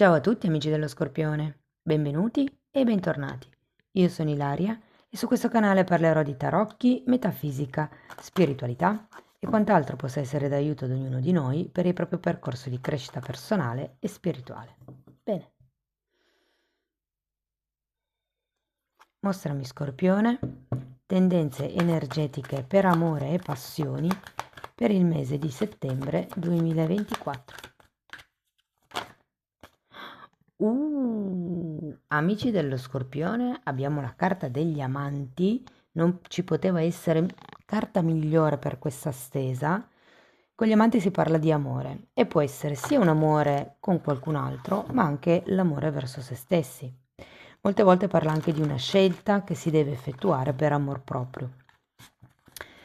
Ciao a tutti amici dello Scorpione, benvenuti e bentornati. Io sono Ilaria e su questo canale parlerò di tarocchi, metafisica, spiritualità e quant'altro possa essere d'aiuto ad ognuno di noi per il proprio percorso di crescita personale e spirituale. Bene. Mostrami Scorpione, tendenze energetiche per amore e passioni per il mese di settembre 2024. Amici dello Scorpione, abbiamo la carta degli amanti, non ci poteva essere carta migliore per questa stesa. Con gli amanti si parla di amore e può essere sia un amore con qualcun altro, ma anche l'amore verso se stessi. Molte volte parla anche di una scelta che si deve effettuare per amor proprio.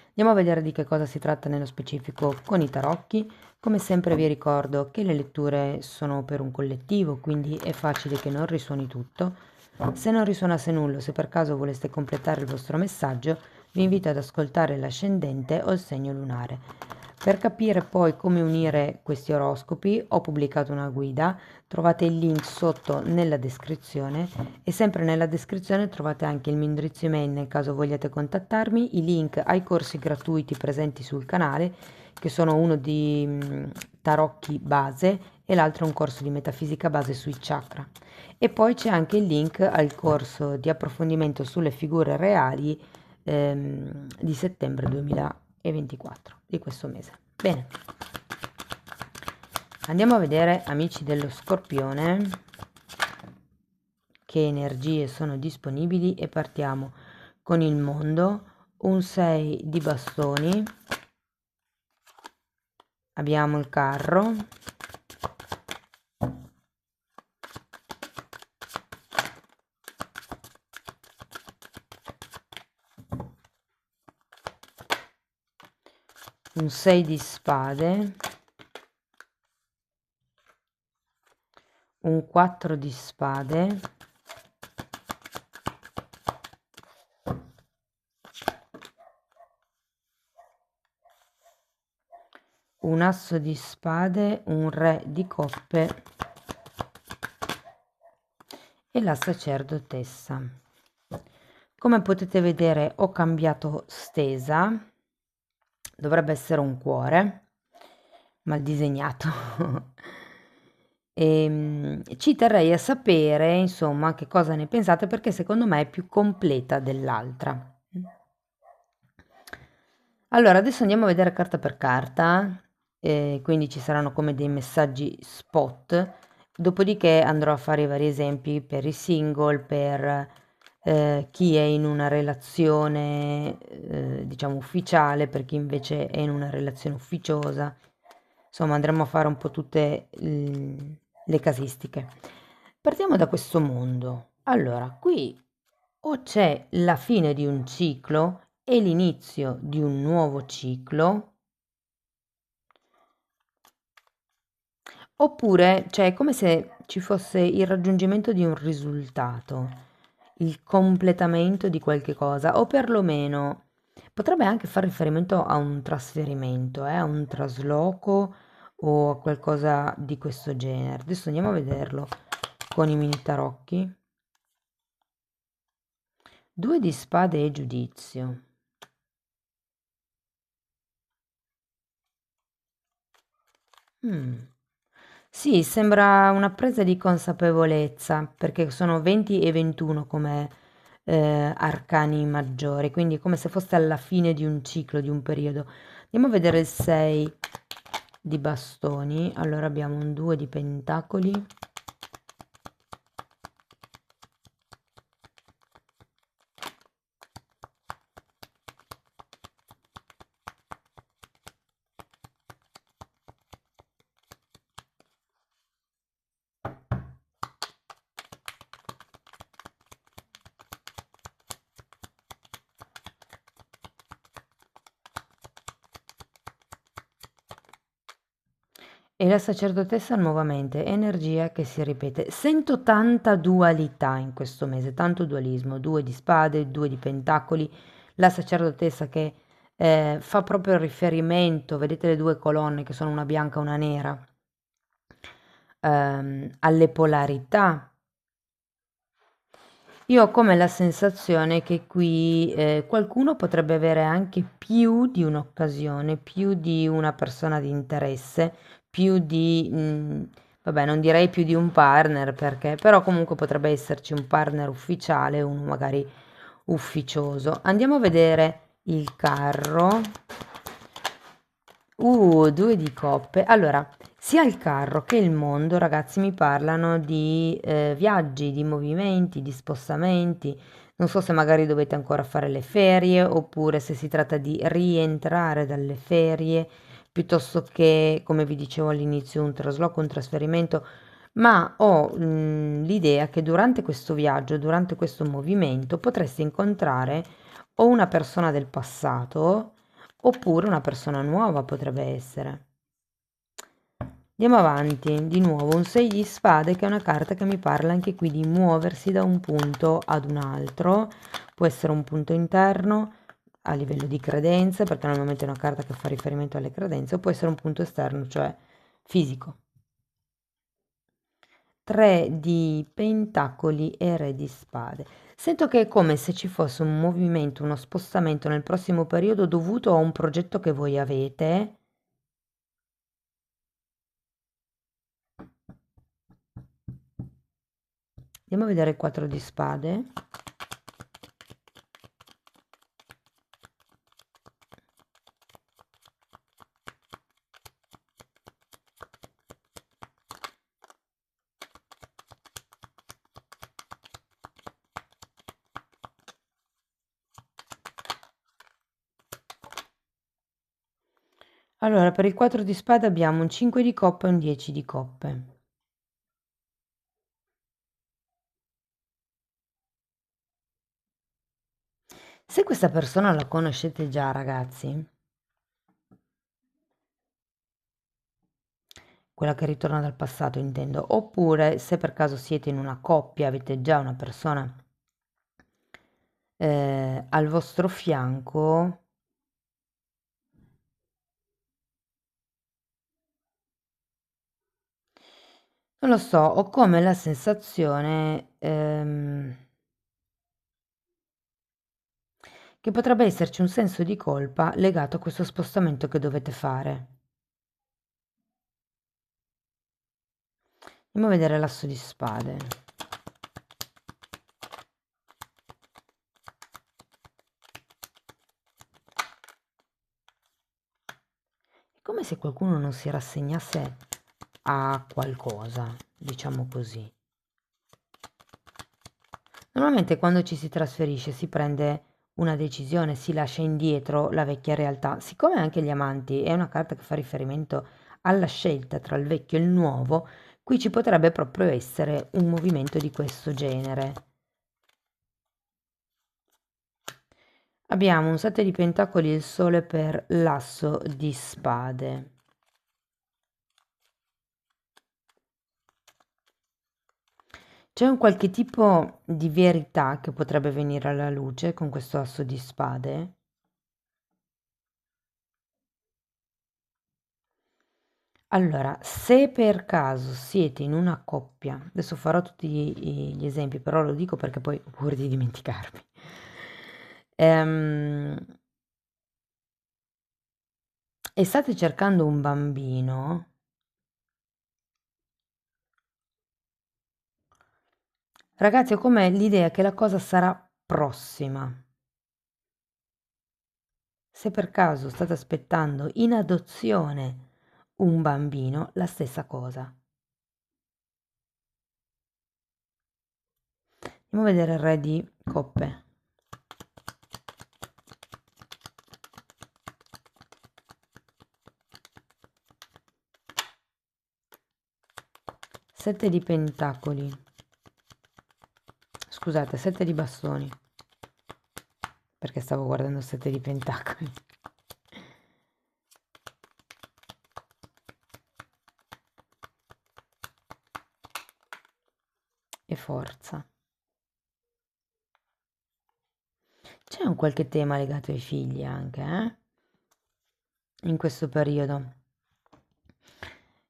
Andiamo a vedere di che cosa si tratta nello specifico con i tarocchi. Come sempre vi ricordo che le letture sono per un collettivo, quindi è facile che non risuoni tutto. Se non risuonasse nulla, se per caso voleste completare il vostro messaggio, vi invito ad ascoltare l'ascendente o il segno lunare. Per capire poi come unire questi oroscopi ho pubblicato una guida, trovate il link sotto nella descrizione e sempre nella descrizione trovate anche il mio indirizzo email nel caso vogliate contattarmi, i link ai corsi gratuiti presenti sul canale che sono uno di tarocchi base e l'altro è un corso di metafisica base sui chakra. E poi c'è anche il link al corso di approfondimento sulle figure reali di settembre 2024 di questo mese. Bene, andiamo a vedere amici dello Scorpione che energie sono disponibili e partiamo con il mondo. Un 6 di bastoni, abbiamo il carro, un 6 di spade, un 4 di spade, un asso di spade, un re di coppe e la sacerdotessa. Come potete vedere ho cambiato stesa, dovrebbe essere un cuore mal disegnato. Ci terrei a sapere insomma che cosa ne pensate perché secondo me è più completa dell'altra. Allora adesso andiamo a vedere carta per carta, quindi ci saranno come dei messaggi spot, dopodiché andrò a fare i vari esempi per i single, per chi è in una relazione diciamo ufficiale, per chi invece è in una relazione ufficiosa. Insomma andremo a fare un po' tutte le casistiche. Partiamo da questo mondo. Allora, qui o c'è la fine di un ciclo e l'inizio di un nuovo ciclo, oppure c'è come se ci fosse il raggiungimento di un risultato, il completamento di qualche cosa, o perlomeno potrebbe anche fare riferimento a un trasferimento, a un trasloco o a qualcosa di questo genere. Adesso andiamo a vederlo con i mini tarocchi. 2 di spade e giudizio. Sì, sembra una presa di consapevolezza, perché sono 20 e 21 come arcani maggiori, quindi è come se fosse alla fine di un ciclo, di un periodo. Andiamo a vedere il 6 di bastoni. Allora abbiamo un 2 di pentacoli, e la sacerdotessa nuovamente, energia che si ripete. Sento tanta dualità in questo mese, tanto dualismo, 2 di spade, 2 di pentacoli, la sacerdotessa che fa proprio riferimento, vedete le due colonne che sono una bianca e una nera, alle polarità. Io ho come la sensazione che qui qualcuno potrebbe avere anche più di un'occasione, più di una persona di interesse, più di, vabbè, non direi più di un partner, perché, però comunque potrebbe esserci un partner ufficiale, uno magari ufficioso. Andiamo a vedere il carro. Due di coppe. Allora, sia il carro che il mondo, ragazzi, mi parlano di viaggi, di movimenti, di spostamenti. Non so se magari dovete ancora fare le ferie oppure se si tratta di rientrare dalle ferie, piuttosto che, come vi dicevo all'inizio, un trasloco, un trasferimento. Ma ho l'idea che durante questo viaggio, durante questo movimento, potreste incontrare o una persona del passato oppure una persona nuova potrebbe essere. Andiamo avanti, di nuovo un 6 di spade che è una carta che mi parla anche qui di muoversi da un punto ad un altro, può essere un punto interno a livello di credenze, perché normalmente è una carta che fa riferimento alle credenze, o può essere un punto esterno, cioè fisico. 3 di pentacoli e re di spade. Sento che è come se ci fosse un movimento, uno spostamento nel prossimo periodo dovuto a un progetto che voi avete. Andiamo a vedere il 4 di spade. Allora, per il 4 di spade abbiamo un 5 di coppe e un 10 di coppe. Se questa persona la conoscete già, ragazzi, quella che ritorna dal passato intendo, oppure se per caso siete in una coppia, avete già una persona al vostro fianco, non lo so, ho come la sensazione che potrebbe esserci un senso di colpa legato a questo spostamento che dovete fare. Andiamo a vedere l'asso di spade. È come se qualcuno non si rassegnasse a qualcosa, diciamo così. Normalmente quando ci si trasferisce si prende una decisione, si lascia indietro la vecchia realtà. Siccome anche gli amanti è una carta che fa riferimento alla scelta tra il vecchio e il nuovo, qui ci potrebbe proprio essere un movimento di questo genere. Abbiamo un 7 di pentacoli e il sole per l'asso di spade. C'è un qualche tipo di verità che potrebbe venire alla luce con questo asso di spade? Allora, se per caso siete in una coppia, adesso farò tutti gli esempi, però lo dico perché poi ho paura di dimenticarmi. Ehm, e state cercando un bambino, ragazzi, ho come l'idea che la cosa sarà prossima. Se per caso state aspettando in adozione un bambino, la stessa cosa. Andiamo a vedere il re di coppe. Sette di pentacoli. Scusate, sette di bastoni. Perché stavo guardando il sette di pentacoli. E forza. C'è un qualche tema legato ai figli anche, in questo periodo.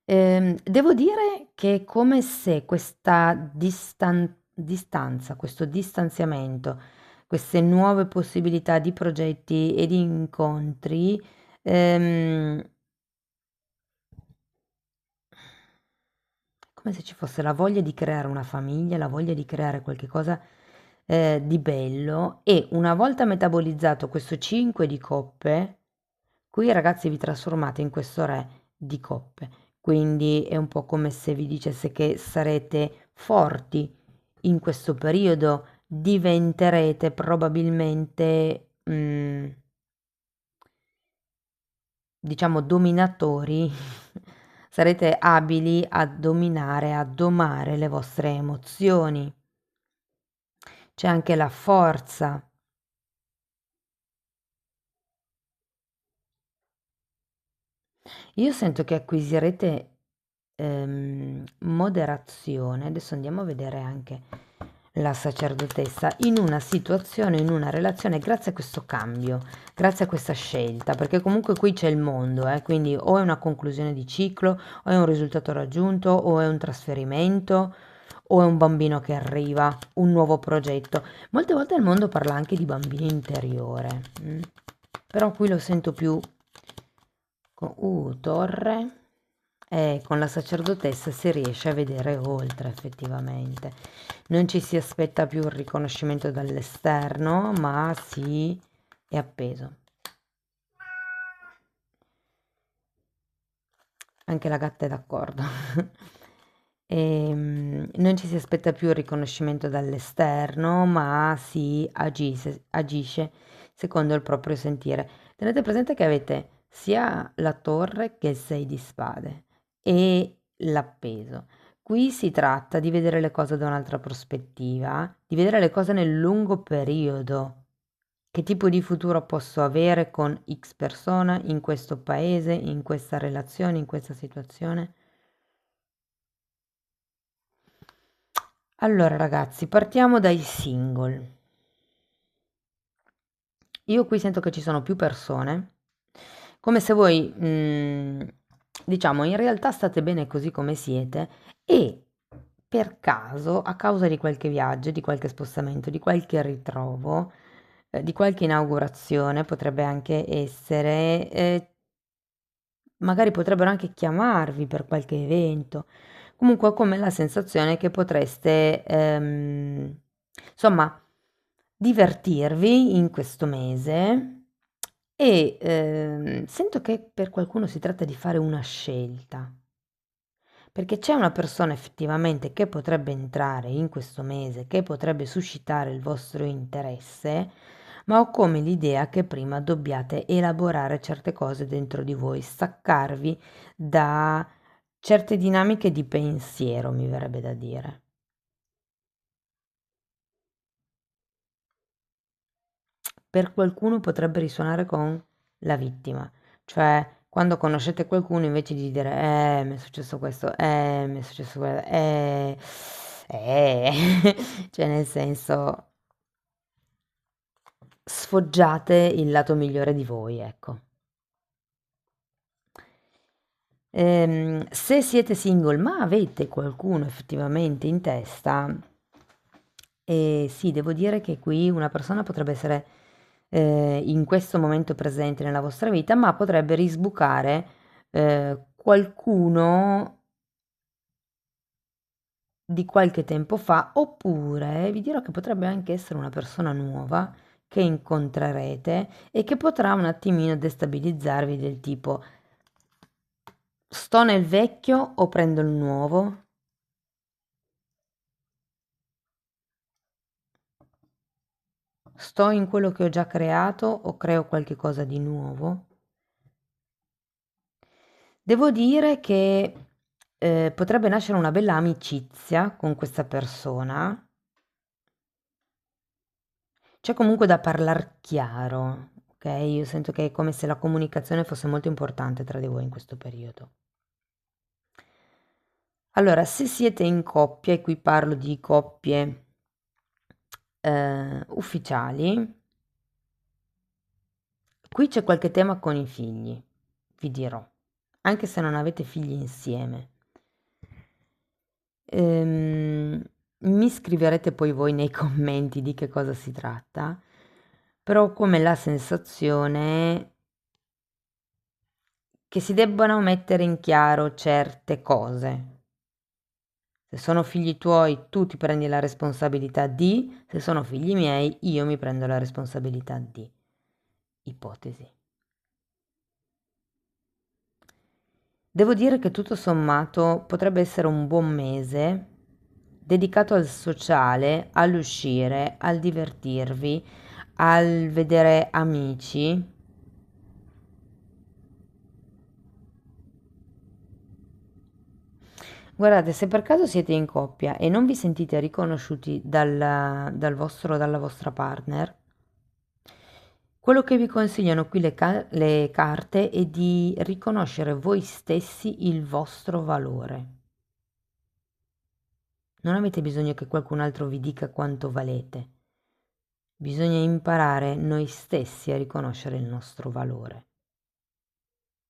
Devo dire che è come se questa distanza, questo distanziamento, queste nuove possibilità di progetti e di incontri, ehm, come se ci fosse la voglia di creare una famiglia, la voglia di creare qualche cosa di bello e una volta metabolizzato questo 5 di coppe, qui ragazzi vi trasformate in questo re di coppe. Quindi è un po' come se vi dicesse che sarete forti in questo periodo, diventerete probabilmente, diciamo, dominatori, sarete abili a dominare, a domare le vostre emozioni. C'è anche la forza. Io sento che acquisirete moderazione. Adesso andiamo a vedere anche la sacerdotessa in una situazione, in una relazione, grazie a questo cambio, grazie a questa scelta, perché comunque qui c'è il mondo, quindi o è una conclusione di ciclo, o è un risultato raggiunto, o è un trasferimento, o è un bambino che arriva, un nuovo progetto. Molte volte il mondo parla anche di bambino interiore, però qui lo sento più con torre. E con la sacerdotessa si riesce a vedere oltre effettivamente. Non ci si aspetta più il riconoscimento dall'esterno, ma si è appeso. Anche la gatta è d'accordo. Non ci si aspetta più il riconoscimento dall'esterno, ma si agisce secondo il proprio sentire. Tenete presente che avete sia la torre che il 6 di spade e l'appeso. Qui si tratta di vedere le cose da un'altra prospettiva, di vedere le cose nel lungo periodo. Che tipo di futuro posso avere con X persona in questo paese, in questa relazione, in questa situazione? Allora ragazzi, partiamo dai single. Io qui sento che ci sono più persone, come se voi, diciamo, in realtà state bene così come siete e per caso, a causa di qualche viaggio, di qualche spostamento, di qualche ritrovo, di qualche inaugurazione, potrebbe anche essere, magari potrebbero anche chiamarvi per qualche evento. Comunque ho come la sensazione che potreste, insomma, divertirvi in questo mese e sento che per qualcuno si tratta di fare una scelta, perché c'è una persona effettivamente che potrebbe entrare in questo mese, che potrebbe suscitare il vostro interesse, ma ho come l'idea che prima dobbiate elaborare certe cose dentro di voi, staccarvi da certe dinamiche di pensiero, mi verrebbe da dire. Per qualcuno potrebbe risuonare con la vittima, cioè quando conoscete qualcuno invece di dire mi è successo questo, mi è successo quello, eh, cioè nel senso sfoggiate il lato migliore di voi, ecco. Se siete single ma avete qualcuno effettivamente in testa, sì, devo dire che qui una persona potrebbe essere in questo momento presente nella vostra vita, ma potrebbe risbucare qualcuno di qualche tempo fa, oppure vi dirò che potrebbe anche essere una persona nuova che incontrerete e che potrà un attimino destabilizzarvi del tipo sto nel vecchio o prendo il nuovo? Sto in quello che ho già creato o creo qualche cosa di nuovo? Devo dire che potrebbe nascere una bella amicizia con questa persona. C'è comunque da parlar chiaro, ok? Io sento che è come se la comunicazione fosse molto importante tra di voi in questo periodo. Allora, se siete in coppia, e qui parlo di coppie ufficiali, qui c'è qualche tema con i figli, vi dirò. anche se non avete figli insieme. Mi scriverete poi voi nei commenti di che cosa si tratta, però ho come la sensazione che si debbano mettere in chiaro certe cose. Se sono figli tuoi, tu ti prendi la responsabilità di, se sono figli miei, io mi prendo la responsabilità di. Ipotesi. Devo dire che tutto sommato potrebbe essere un buon mese dedicato al sociale, all'uscire, al divertirvi, al vedere amici. Guardate, se per caso siete in coppia e non vi sentite riconosciuti dalla vostra partner, quello che vi consigliano qui le carte è di riconoscere voi stessi il vostro valore. Non avete bisogno che qualcun altro vi dica quanto valete. Bisogna imparare noi stessi a riconoscere il nostro valore,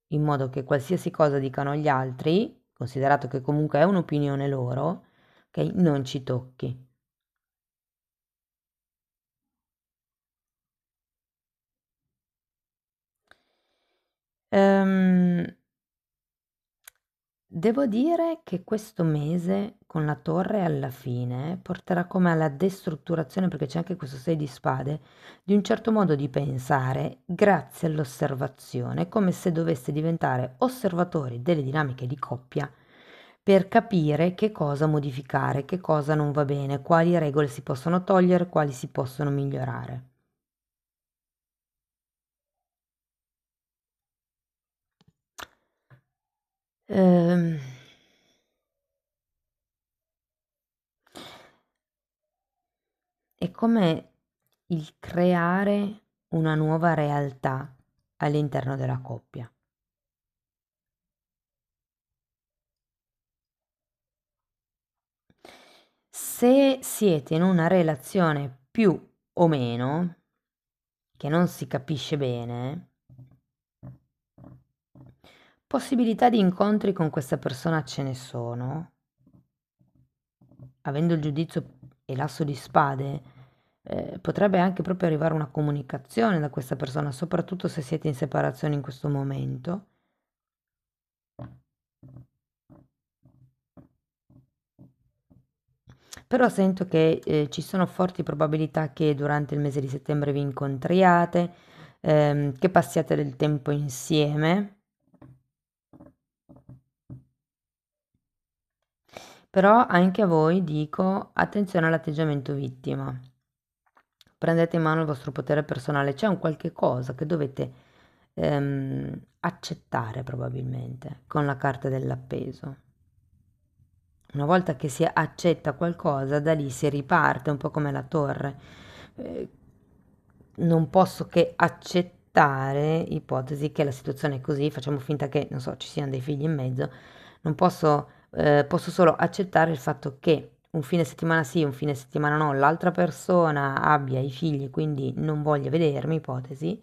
in modo che qualsiasi cosa dicano gli altri, considerato che comunque è un'opinione loro, ok, non ci tocchi. Ehm, Devo dire che questo mese con la torre alla fine porterà come alla destrutturazione, perché c'è anche questo 6 di spade, di un certo modo di pensare grazie all'osservazione, come se doveste diventare osservatori delle dinamiche di coppia per capire che cosa modificare, che cosa non va bene, quali regole si possono togliere, quali si possono migliorare. Ehm, È come il creare una nuova realtà all'interno della coppia. Se siete in una relazione più o meno, che non si capisce bene, possibilità di incontri con questa persona ce ne sono. Avendo il giudizio e l'asso di spade, potrebbe anche proprio arrivare una comunicazione da questa persona, soprattutto se siete in separazione in questo momento. Però sento che ci sono forti probabilità che durante il mese di settembre vi incontriate, che passiate del tempo insieme. Però anche a voi dico attenzione all'atteggiamento vittima. Prendete in mano il vostro potere personale, c'è un qualche cosa che dovete accettare probabilmente con la carta dell'appeso. Una volta che si accetta qualcosa, da lì si riparte, un po' come la torre. Eh, Non posso che accettare, ipotesi che la situazione è così, facciamo finta che, non so, ci siano dei figli in mezzo, non posso, posso solo accettare il fatto che un fine settimana sì, un fine settimana no, l'altra persona abbia i figli, quindi non voglia vedermi, ipotesi,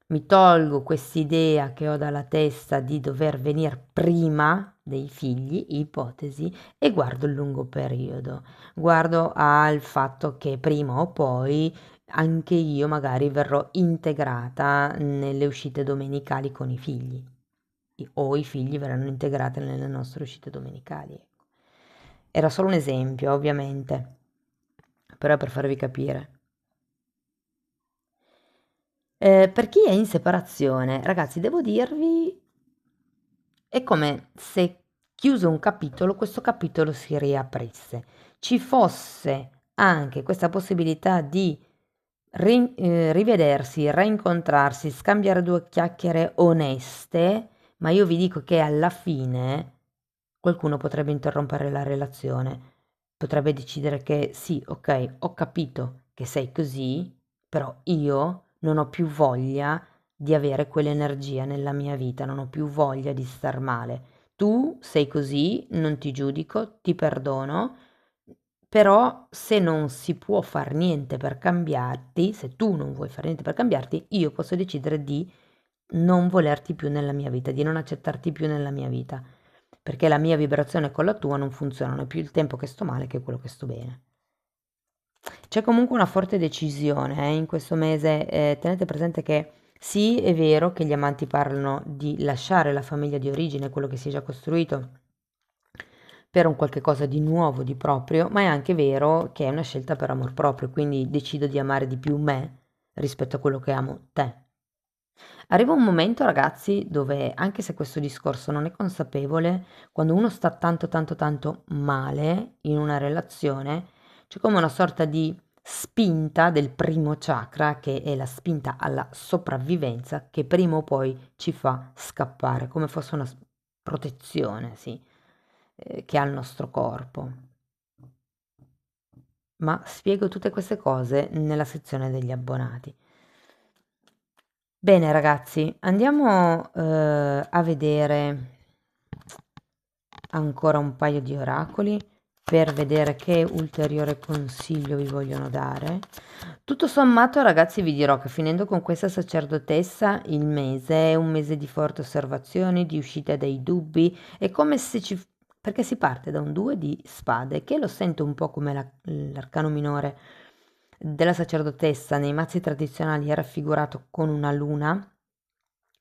mi tolgo quest'idea che ho dalla testa di dover venire prima dei figli, ipotesi, e guardo il lungo periodo. Guardo al fatto che prima o poi anche io magari verrò integrata nelle uscite domenicali con i figli o i figli verranno integrati nelle nostre uscite domenicali. Ecco. Era solo un esempio, ovviamente, però per farvi capire. Per chi è in separazione, ragazzi, devo dirvi, è come se chiuso un capitolo, questo capitolo si riaprisse. Ci fosse anche questa possibilità di rivedersi, reincontrarsi, scambiare due chiacchiere oneste, ma io vi dico che alla fine qualcuno potrebbe interrompere la relazione, potrebbe decidere che sì, ok, ho capito che sei così, però io non ho più voglia di avere quell'energia nella mia vita, non ho più voglia di star male. Tu sei così, non ti giudico, ti perdono, però se non si può far niente per cambiarti, se tu non vuoi fare niente per cambiarti, io posso decidere di non volerti più nella mia vita, di non accettarti più nella mia vita, perché la mia vibrazione con la tua non funzionano, è più il tempo che sto male che quello che sto bene. C'è comunque una forte decisione in questo mese, tenete presente che sì, è vero che gli amanti parlano di lasciare la famiglia di origine, quello che si è già costruito, per un qualche cosa di nuovo, di proprio, ma è anche vero che è una scelta per amor proprio, quindi decido di amare di più me rispetto a quello che amo te. Arriva un momento, ragazzi, dove anche se questo discorso non è consapevole, quando uno sta tanto tanto tanto male in una relazione, c'è come una sorta di spinta del primo chakra, che è la spinta alla sopravvivenza, che prima o poi ci fa scappare, come fosse una protezione, sì, che ha il nostro corpo. Ma spiego tutte queste cose nella sezione degli abbonati. Bene ragazzi, andiamo a vedere ancora un paio di oracoli per vedere che ulteriore consiglio vi vogliono dare. Tutto sommato ragazzi vi dirò che finendo con questa sacerdotessa il mese è un mese di forti osservazioni, di uscita dai dubbi, è come se perché si parte da un 2 di spade, che lo sento un po' come l'arcano minore della sacerdotessa nei mazzi tradizionali è raffigurato con una luna,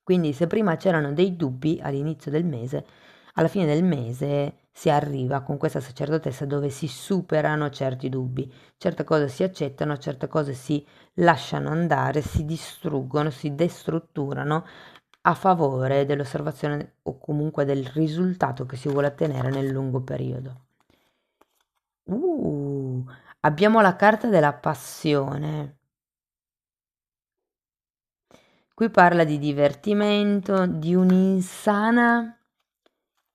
quindi se prima c'erano dei dubbi all'inizio del mese, alla fine del mese si arriva con questa sacerdotessa dove si superano certi dubbi, certe cose si accettano, certe cose si lasciano andare, si distruggono, si destrutturano a favore dell'osservazione o comunque del risultato che si vuole ottenere nel lungo periodo. Abbiamo la carta della passione. Qui parla di divertimento, di un'insana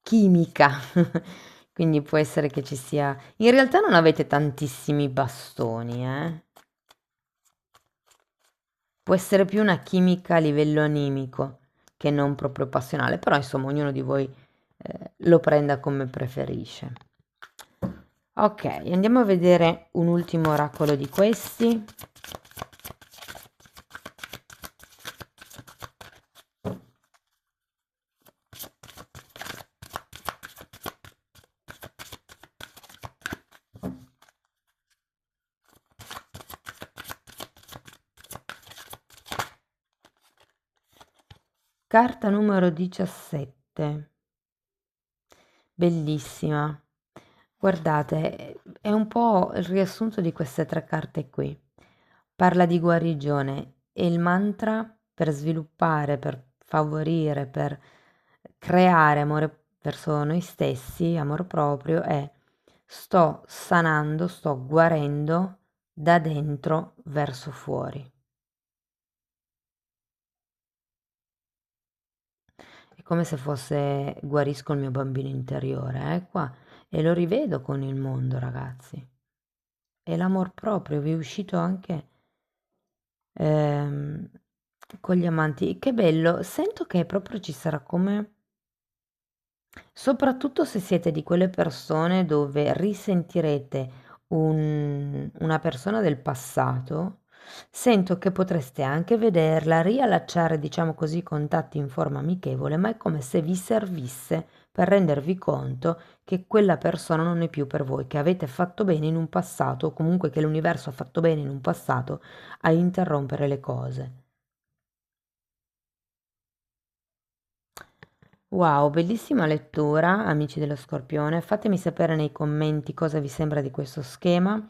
chimica. Quindi può essere che ci sia... In realtà non avete tantissimi bastoni, eh? Può essere più una chimica a livello animico che non proprio passionale, però insomma ognuno di voi lo prenda come preferisce. Ok, andiamo a vedere un ultimo oracolo di questi. Carta numero 17. Bellissima. Guardate, è un po' il riassunto di queste tre carte qui. Parla di guarigione e il mantra per sviluppare, per favorire, per creare amore verso noi stessi, amor proprio, è sto sanando, sto guarendo da dentro verso fuori. È come se fosse guarisco il mio bambino interiore, qua, e lo rivedo con il mondo, ragazzi. E l'amor proprio, vi è uscito anche ehm, con gli amanti. Che bello, sento che proprio ci sarà come, soprattutto se siete di quelle persone dove risentirete una persona del passato, sento che potreste anche vederla, riallacciare, diciamo così, i contatti in forma amichevole, ma è come se vi servisse per rendervi conto che quella persona non è più per voi, che avete fatto bene in un passato, o comunque che l'universo ha fatto bene in un passato a interrompere le cose. Wow, bellissima lettura, amici dello Scorpione. Fatemi sapere nei commenti cosa vi sembra di questo schema.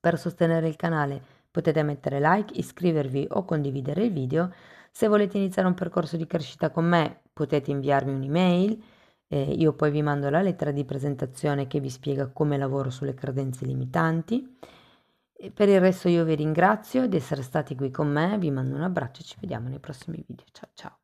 Per sostenere il canale potete mettere like, iscrivervi o condividere il video. Se volete iniziare un percorso di crescita con me, potete inviarmi un'email. Io poi vi mando la lettera di presentazione che vi spiega come lavoro sulle credenze limitanti. E per il resto io vi ringrazio di essere stati qui con me, vi mando un abbraccio e ci vediamo nei prossimi video. Ciao ciao!